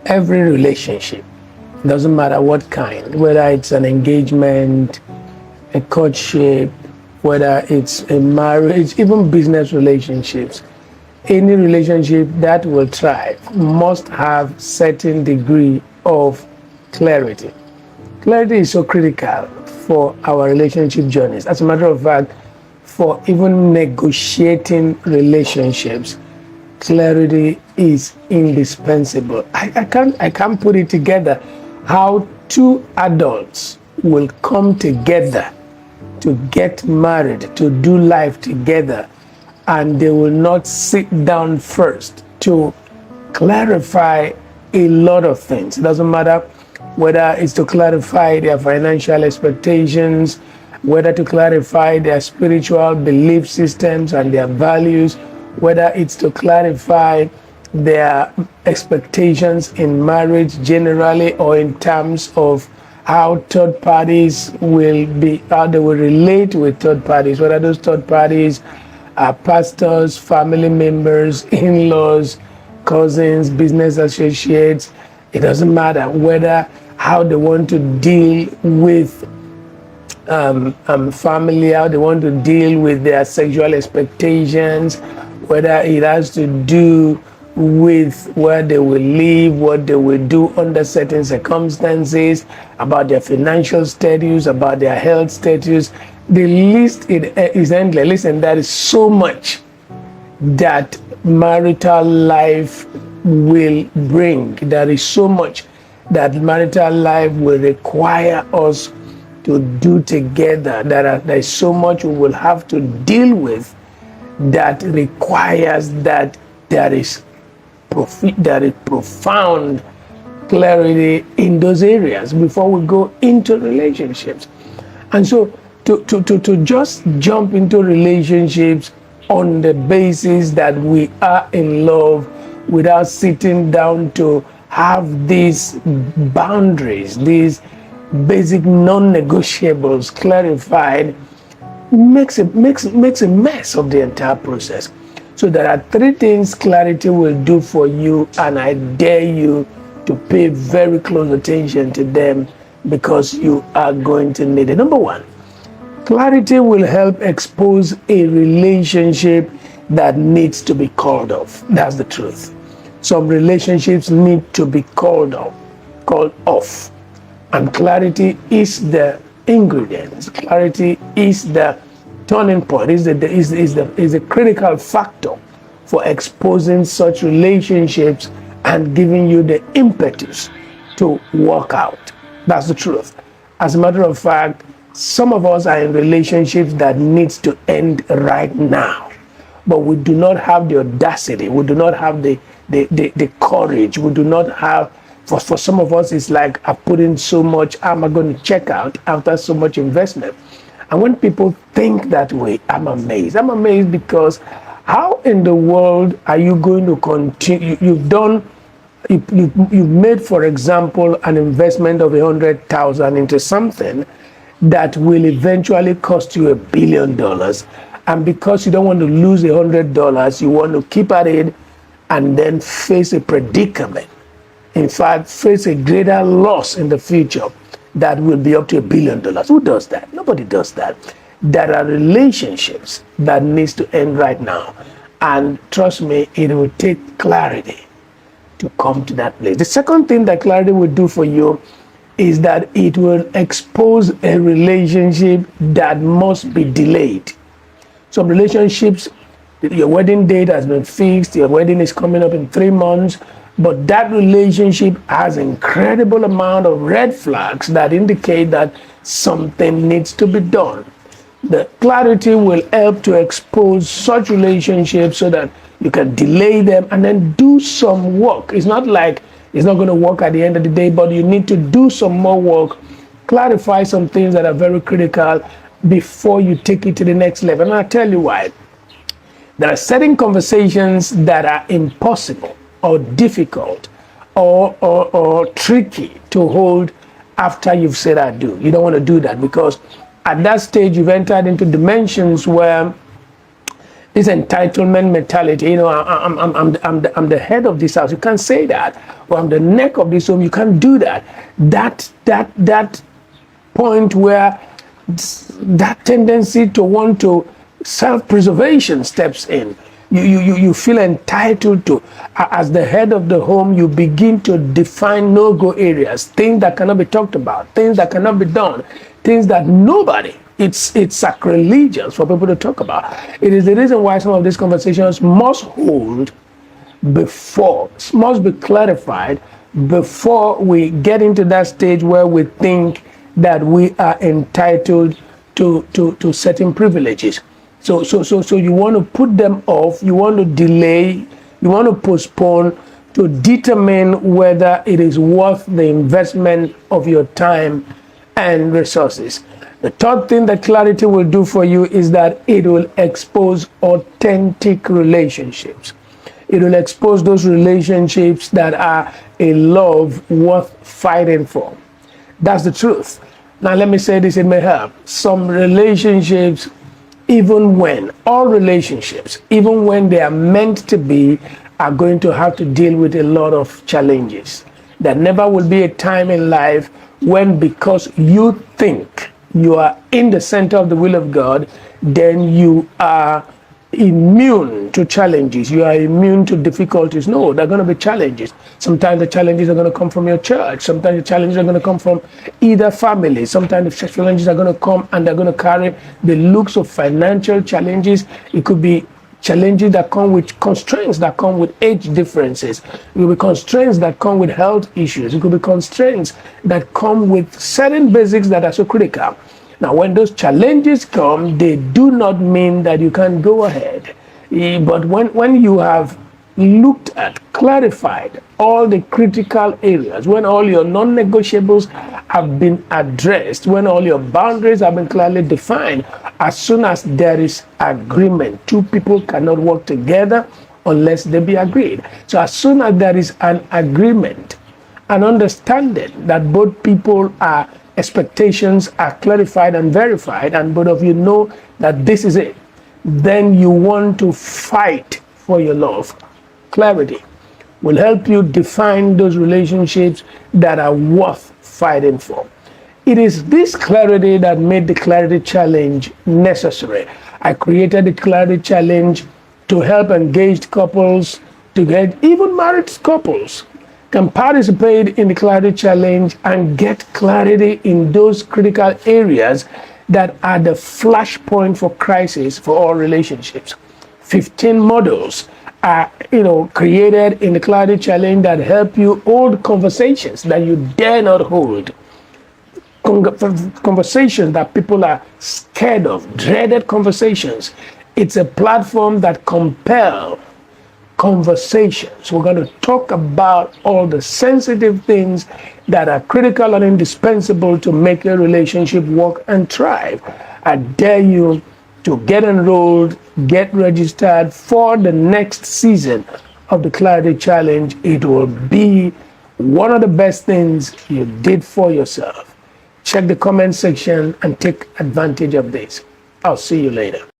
every relationship, doesn't matter what kind, whether it's an engagement, a courtship, whether it's a marriage, even business relationships, any relationship that will thrive must have certain degree of clarity. Clarity is so critical for our relationship journeys. As a matter of fact, for even negotiating relationships, clarity is indispensable. I can't put it together how two adults will come together to get married, to do life together, and they will not sit down first to clarify a lot of things. It doesn't matter whether it's to clarify their financial expectations, whether to clarify their spiritual belief systems and their values, whether it's to clarify their expectations in marriage generally, or in terms of how third parties will be, how they will relate with third parties, whether those third parties are pastors, family members, in-laws, cousins, business associates. It doesn't matter whether how they want to deal with family, how they want to deal with their sexual expectations, whether it has to do with where they will live, what they will do under certain circumstances, about their financial status, about their health status. The list is endless. Listen, there is so much that marital life will bring. There is so much that marital life will require us to do together. There is so much we will have to deal with that requires that there is profound clarity in those areas before we go into relationships. And so to just jump into relationships on the basis that we are in love without sitting down to have these boundaries, these basic non-negotiables clarified, makes a mess of the entire process. So there are three things clarity will do for you, and I dare you to pay very close attention to them because you are going to need it. Number one, clarity will help expose a relationship that needs to be called off. That's the truth. Some relationships need to be called off. And clarity is the ingredient. Clarity is the turning point, is the critical factor for exposing such relationships and giving you the impetus to work out. That's the truth. As a matter of fact, some of us are in relationships that needs to end right now, but we do not have the audacity, we do not have the courage, we do not have, for some of us, it's like I put in so much, am I going to check out after so much investment? And when people think that way, I'm amazed. I'm amazed because how in the world are you going to continue? You've made, for example, an investment of 100,000 into something that will eventually cost you $1 billion. And because you don't want to lose $100, you want to keep at it and then face a predicament. In fact, face a greater loss in the future that will be up to $1 billion. Who does that? Nobody does that. There are relationships that needs to end right now. And trust me, it will take clarity to come to that place. The second thing that clarity will do for you is that it will expose a relationship that must be delayed. Some relationships, your wedding date has been fixed, your wedding is coming up in 3 months, but that relationship has incredible amount of red flags that indicate that something needs to be done. The clarity will help to expose such relationships so that you can delay them and then do some work. It's not like it's not going to work at the end of the day, but you need to do some more work, clarify some things that are very critical before you take it to the next level. And I'll tell you why. There are certain conversations that are impossible or difficult or tricky to hold after you've said I do. You don't want to do that because at that stage you've entered into dimensions where this entitlement mentality. You know, I'm the head of this house. You can't say that. Or I'm the neck of this home. You can't do that. That point where that tendency to want to self-preservation steps in. You feel entitled to. As the head of the home, you begin to define no-go areas, things that cannot be talked about, things that cannot be done, things that nobody, it's sacrilegious for people to talk about. It is the reason why some of these conversations must be clarified before we get into that stage where we think that we are entitled to certain privileges. So you want to put them off, you want to delay, you want to postpone to determine whether it is worth the investment of your time and resources. The third thing that clarity will do for you is that it will expose authentic relationships. It will expose those relationships that are a love worth fighting for. That's the truth. Now let me say this, it may help. Some relationships, all relationships, even when they are meant to be, are going to have to deal with a lot of challenges. There never will be a time in life when, because you think you are in the center of the will of God, then you are immune to challenges, you are immune to difficulties. No, there are going to be challenges. Sometimes the challenges are going to come from your church. Sometimes the challenges are going to come from either family. Sometimes the challenges are going to come and they're going to carry the looks of financial challenges. It could be challenges that come with constraints that come with age differences. It could be constraints that come with health issues. It could be constraints that come with certain basics that are so critical. Now, when those challenges come, they do not mean that you can't go ahead. But when you have looked at, clarified all the critical areas, when all your non-negotiables have been addressed, when all your boundaries have been clearly defined, as soon as there is agreement, two people cannot work together unless they be agreed. So as soon as there is an agreement, an understanding that both people are expectations are clarified and verified, and both of you know that this is it, then you want to fight for your love. Clarity will help you define those relationships that are worth fighting for. It is this clarity that made the Clarity Challenge necessary. I created the Clarity Challenge to help engaged couples, to get even married couples can participate in the Clarity Challenge and get clarity in those critical areas that are the flashpoint for crisis for all relationships. 15 models are created in the Clarity Challenge that help you hold conversations that you dare not hold. Conversations that people are scared of, dreaded conversations. It's a platform that compels conversations. We're going to talk about all the sensitive things that are critical and indispensable to make a relationship work and thrive. I dare you to get enrolled, get registered for the next season of the Clarity Challenge. It will be one of the best things you did for yourself. Check the comment section and take advantage of this. I'll see you later.